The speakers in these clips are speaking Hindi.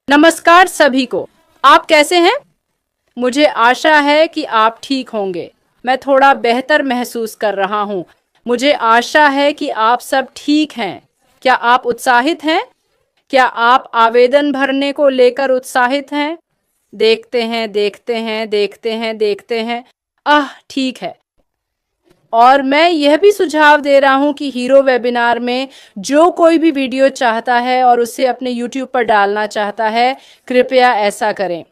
नमस्कार सभी को। आप कैसे हैं? मुझे आशा है कि आप ठीक होंगे। मैं थोड़ा बेहतर महसूस कर रहा हूँ। मुझे आशा है कि आप सब ठीक हैं। क्या आप उत्साहित हैं? क्या आप आवेदन भरने को लेकर उत्साहित हैं? देखते हैं, देखते हैं, देखते हैं, देखते हैं। ठीक है। और मैं यह भी सुझाव दे रहा हूं कि हीरो वेबिनार में जो कोई भी वीडियो चाहता है और उसे अपने YouTube पर डालना चाहता है, कृपया ऐसा करें।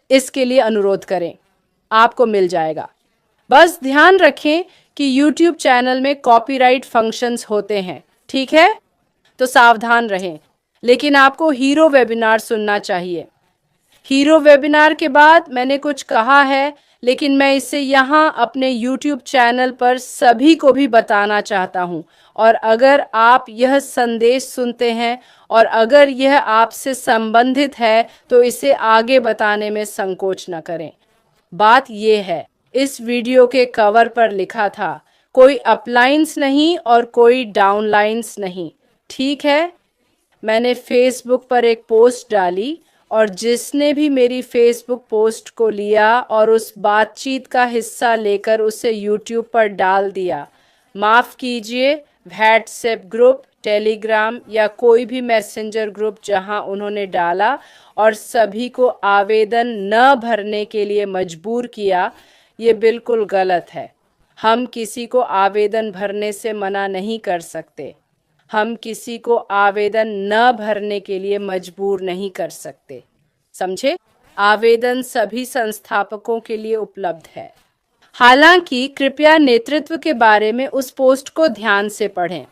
इसके लिए अनुरोध करें, आपको मिल जाएगा। बस ध्यान रखें कि YouTube चैनल में कॉपीराइट फंक्शंस होते हैं, ठीक है? तो सावधान रहें। लेकिन आपको हीरो वेबिनार सुनना चाहिए। हीरो वेबिनार के बाद मैंने कुछ कहा है, लेकिन मैं इसे यहाँ अपने YouTube चैनल पर सभी को भी बताना चाहता हूँ। और अगर आप यह संदेश सुनते हैं और अगर यह आपसे संबंधित है तो इसे आगे बताने में संकोच न करें। बात यह है, इस वीडियो के कवर पर लिखा था, कोई अपलाइंस नहीं और कोई डाउनलाइंस नहीं, ठीक है? मैंने फेसबुक पर एक पोस्ट डाली और जिसने भी मेरी फेसबुक पोस्ट को लिया और उस बातचीत का हिस्सा लेकर उसे यूट्यूब पर डाल दिया, माफ़ कीजिए, व्हाट्सएप ग्रुप, टेलीग्राम या कोई भी मैसेंजर ग्रुप जहां उन्होंने डाला और सभी को आवेदन न भरने के लिए मजबूर किया, ये बिल्कुल गलत है। हम किसी को आवेदन भरने से मना नहीं कर सकते। हम किसी को आवेदन न भरने के लिए मजबूर नहीं कर सकते, समझे? आवेदन सभी संस्थापकों के लिए उपलब्ध है। हालांकि कृपया नेतृत्व के बारे में उस पोस्ट को ध्यान से पढ़ें।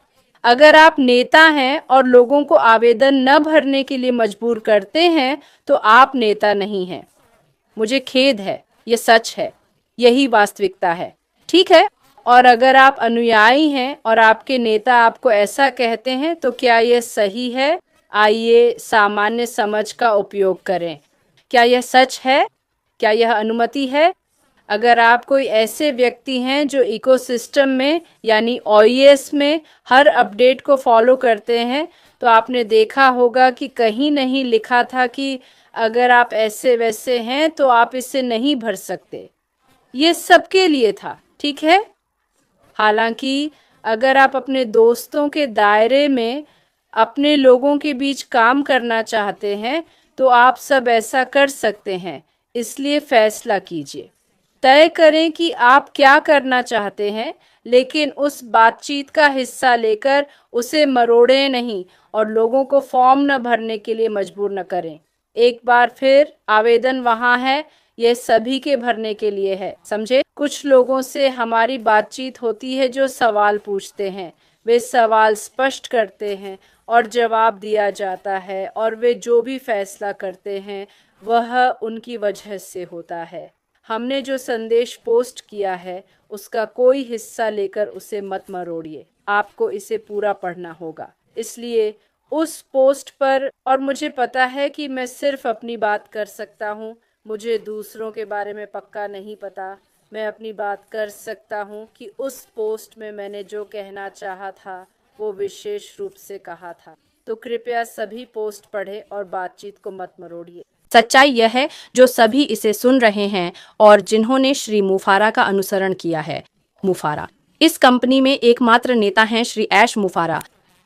अगर आप नेता हैं और लोगों को आवेदन न भरने के लिए मजबूर करते हैं तो आप नेता नहीं हैं। मुझे खेद है, ये सच है, यही वास्तविकता है, ठीक है? और अगर आप अनुयायी हैं और आपके नेता आपको ऐसा कहते हैं तो क्या यह सही है? आइए सामान्य समझ का उपयोग करें। क्या यह सच है? क्या यह अनुमति है? अगर आप कोई ऐसे व्यक्ति हैं जो इकोसिस्टम में यानी ओईएस में हर अपडेट को फॉलो करते हैं, तो आपने देखा होगा कि कहीं नहीं लिखा था कि अगर आप ऐसे वैसे हैं तो आप इसे नहीं भर सकते। ये सबके लिए था, ठीक है? हालांकि अगर आप अपने दोस्तों के दायरे में अपने लोगों के बीच काम करना चाहते हैं तो आप सब ऐसा कर सकते हैं। इसलिए फैसला कीजिए, तय करें कि आप क्या करना चाहते हैं, लेकिन उस बातचीत का हिस्सा लेकर उसे मरोड़ें नहीं और लोगों को फॉर्म न भरने के लिए मजबूर न करें। एक बार फिर आवेदन वहाँ है, यह सभी के भरने के लिए है, समझे? कुछ लोगों से हमारी बातचीत होती है जो सवाल पूछते हैं, वे सवाल स्पष्ट करते हैं और जवाब दिया जाता है और वे जो भी फैसला करते हैं वह उनकी वजह से होता है। हमने जो संदेश पोस्ट किया है उसका कोई हिस्सा लेकर उसे मत मरोड़िए। आपको इसे पूरा पढ़ना होगा। इसलिए उस पोस्ट पर, और मुझे पता है कि मैं सिर्फ अपनी बात कर सकता हूँ, मुझे दूसरों के बारे में पक्का नहीं पता। मैं अपनी बात कर सकता हूँ कि उस पोस्ट में मैंने जो कहना चाहा था वो विशेष रूप से कहा था। तो कृपया सभी पोस्ट पढ़ें और बातचीत को मत मरोड़िए। सच्चाई यह है, जो सभी इसे सुन रहे हैं और जिन्होंने श्री मुफारा का अनुसरण किया है। मुफारा इस कंपनी में एकमात्र नेता हैं श्री ऐश मुफारा।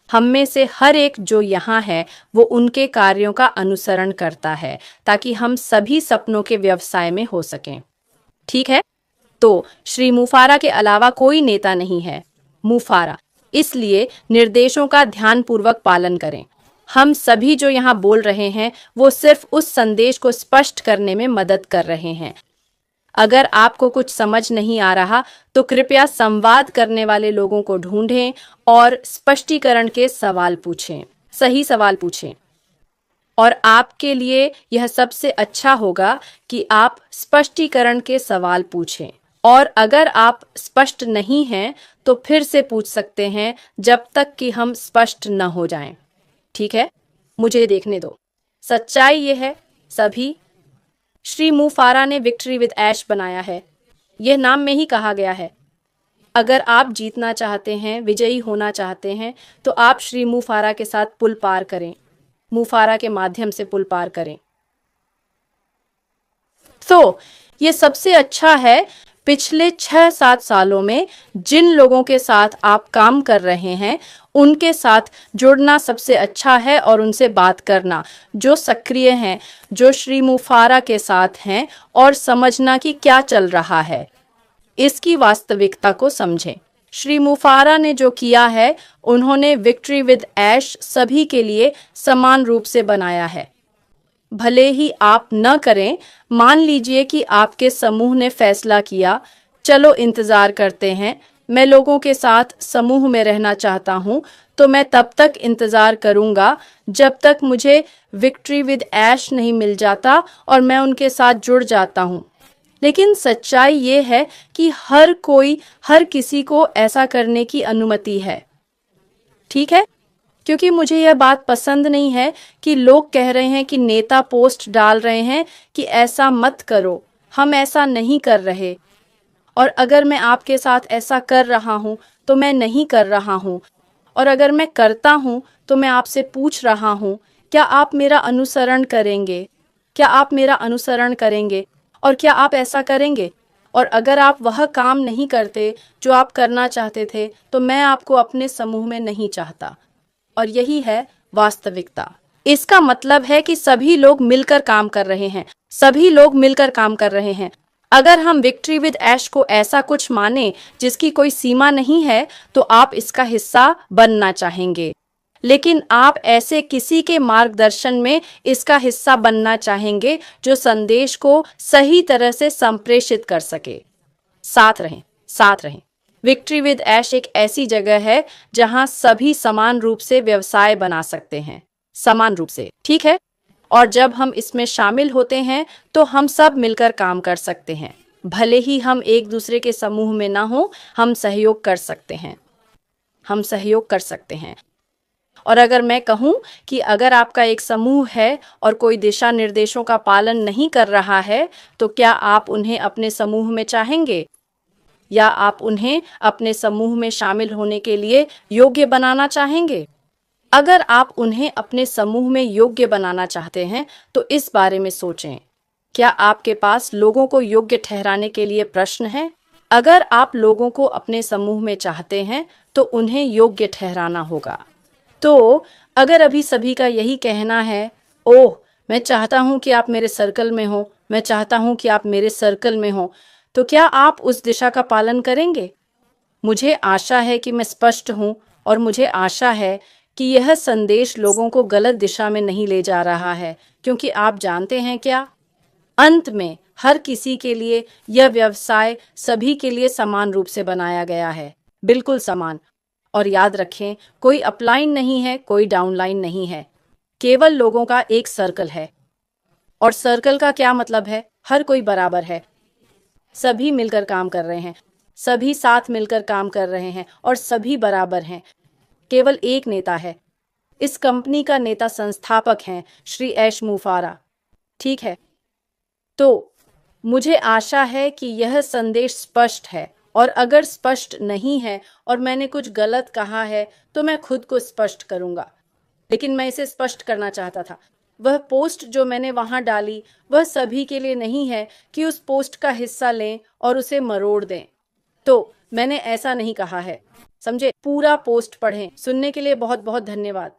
हम में से हर एक जो यहाँ है वो उनके कार्यों का अनुसरण करता है ताकि हम सभी सपनों के व्यवसाय में हो सकें, ठीक है? तो श्री मुफारा के अलावा कोई नेता नहीं है। मुफारा, इसलिए निर्देशों का ध्यानपूर्वक पालन करें। हम सभी जो यहाँ बोल रहे हैं वो सिर्फ उस संदेश को स्पष्ट करने में मदद कर रहे हैं। अगर आपको कुछ समझ नहीं आ रहा तो कृपया संवाद करने वाले लोगों को ढूंढें और स्पष्टीकरण के सवाल पूछें, सही सवाल पूछें। और आपके लिए यह सबसे अच्छा होगा कि आप स्पष्टीकरण के सवाल पूछें। और अगर आप स्पष्ट नहीं हैं तो फिर से पूछ सकते हैं जब तक कि हम स्पष्ट न हो जाएं, ठीक है? मुझे देखने दो। सच्चाई ये है, सभी श्री मुफारा ने विक्ट्री विद ऐश बनाया है। यह नाम में ही कहा गया है। अगर आप जीतना चाहते हैं, विजयी होना चाहते हैं, तो आप श्री मुफारा के साथ पुल पार करें। मुफारा के माध्यम से पुल पार करें। तो ये सबसे अच्छा है, पिछले 6-7 सालों में जिन लोगों के साथ आप काम कर रहे हैं उनके साथ जुड़ना सबसे अच्छा है और उनसे बात करना, जो सक्रिय हैं, जो श्री मुफारा के साथ हैं, और समझना कि क्या चल रहा है, इसकी वास्तविकता को समझें। श्री मुफारा ने जो किया है, उन्होंने विक्ट्री विद ऐश सभी के लिए समान रूप से बनाया है। भले ही आप न करें, मान लीजिए कि आपके समूह ने फैसला किया, चलो इंतजार करते हैं, मैं लोगों के साथ समूह में रहना चाहता हूं, तो मैं तब तक इंतजार करूंगा जब तक मुझे विक्ट्री विद ऐश नहीं मिल जाता और मैं उनके साथ जुड़ जाता हूं। लेकिन सच्चाई ये है कि हर किसी को ऐसा करने की अनुमति है, ठीक है? क्योंकि मुझे यह बात पसंद नहीं है कि लोग कह रहे हैं कि नेता पोस्ट डाल रहे हैं कि ऐसा मत करो, हम ऐसा नहीं कर रहे, और अगर मैं आपके साथ ऐसा कर रहा हूं तो मैं नहीं कर रहा हूं, और अगर मैं करता हूं तो मैं आपसे पूछ रहा हूं, क्या आप मेरा अनुसरण करेंगे? क्या आप मेरा अनुसरण करेंगे और क्या आप ऐसा करेंगे? और अगर आप वह काम नहीं करते जो आप करना चाहते थे, तो मैं आपको अपने समूह में नहीं चाहता। और यही है वास्तविकता। इसका मतलब है कि सभी लोग मिलकर काम कर रहे हैं, सभी लोग मिलकर काम कर रहे हैं। अगर हम विक्ट्री विद ऐश को ऐसा कुछ माने जिसकी कोई सीमा नहीं है, तो आप इसका हिस्सा बनना चाहेंगे, लेकिन आप ऐसे किसी के मार्गदर्शन में इसका हिस्सा बनना चाहेंगे जो संदेश को सही तरह से संप्रेषित कर सके। साथ रहें, साथ रहें। विक्ट्री विद ऐश एक ऐसी जगह है जहां सभी समान रूप से व्यवसाय बना सकते हैं, समान रूप से, ठीक है? और जब हम इसमें शामिल होते हैं तो हम सब मिलकर काम कर सकते हैं। भले ही हम एक दूसरे के समूह में ना हो, हम सहयोग कर सकते हैं, हम सहयोग कर सकते हैं। और अगर मैं कहूं कि अगर आपका एक समूह है और कोई दिशा निर्देशों का पालन नहीं कर रहा है, तो क्या आप उन्हें अपने समूह में चाहेंगे, या आप उन्हें अपने समूह में शामिल होने के लिए योग्य बनाना चाहेंगे? अगर आप उन्हें अपने समूह में योग्य बनाना चाहते हैं, तो इस बारे में सोचें। क्या आपके पास लोगों को योग्य ठहराने के लिए प्रश्न है? अगर आप लोगों को अपने समूह में चाहते हैं, तो उन्हें योग्य ठहराना होगा। तो अगर अभी सभी का यही कहना है, ओह, मैं चाहता हूं कि आप मेरे सर्कल में हो, मैं चाहता हूं कि आप मेरे सर्कल में हो, तो क्या आप उस दिशा का पालन करेंगे? मुझे आशा है कि मैं स्पष्ट हूं, और मुझे आशा है कि यह संदेश लोगों को गलत दिशा में नहीं ले जा रहा है, क्योंकि आप जानते हैं क्या? अंत में हर किसी के लिए यह व्यवसाय सभी के लिए समान रूप से बनाया गया है, बिल्कुल समान। और याद रखें, कोई अपलाइन नहीं है, कोई डाउनलाइन नहीं है, केवल लोगों का एक सर्कल है। और सर्कल का क्या मतलब है? हर कोई बराबर है, सभी मिलकर काम कर रहे हैं, सभी साथ मिलकर काम कर रहे हैं, और सभी बराबर हैं। केवल एक नेता है, इस कंपनी का नेता संस्थापक हैं श्री ऐश मुफारा, ठीक है? तो मुझे आशा है कि यह संदेश स्पष्ट है, और अगर स्पष्ट नहीं है और मैंने कुछ गलत कहा है तो मैं खुद को स्पष्ट करूंगा, लेकिन मैं इसे स्पष्ट करना चाहता था। वह पोस्ट जो मैंने वहां डाली, वह सभी के लिए नहीं है कि उस पोस्ट का हिस्सा लें और उसे मरोड़ दें। तो मैंने ऐसा नहीं कहा है, समझे? पूरा पोस्ट पढ़ें। सुनने के लिए बहुत बहुत धन्यवाद।